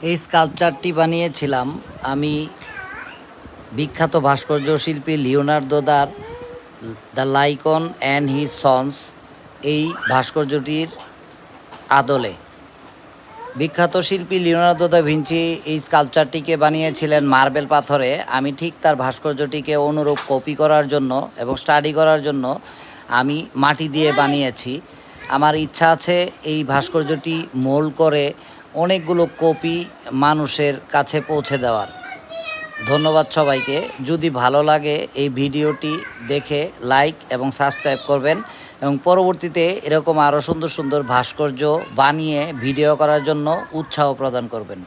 এই স্কাল্পচারটি বানিয়েছিলাম আমি বিখ্যাত ভাস্কর্য শিল্পী Leonardo da Laocoon and his sons এই ভাস্কর্যটির আদলে। বিখ্যাত শিল্পী লিওনার্দো দা ভিঞ্চি এই স্কাল্পচারটিকে বানিয়েছিলেন মার্বেল পাথরে। আমি ঠিক তার ভাস্কর্যটিকে অনুরূপ কপি করার জন্য এবং স্টাডি করার জন্য আমি মাটি দিয়ে বানিয়েছি। আমার ইচ্ছা আছে এই ভাস্কর্যটি মোল্ড করে অনেকগুলো কপি মানুষের কাছে পৌঁছে দেওয়ার। ধন্যবাদ সবাইকে। যদি ভালো লাগে এই ভিডিওটি দেখে লাইক এবং সাবস্ক্রাইব করবেন এবং পরবর্তীতে এরকম আরও সুন্দর সুন্দর ভাস্কর্য বানিয়ে ভিডিও করার জন্য উৎসাহ প্রদান করবেন।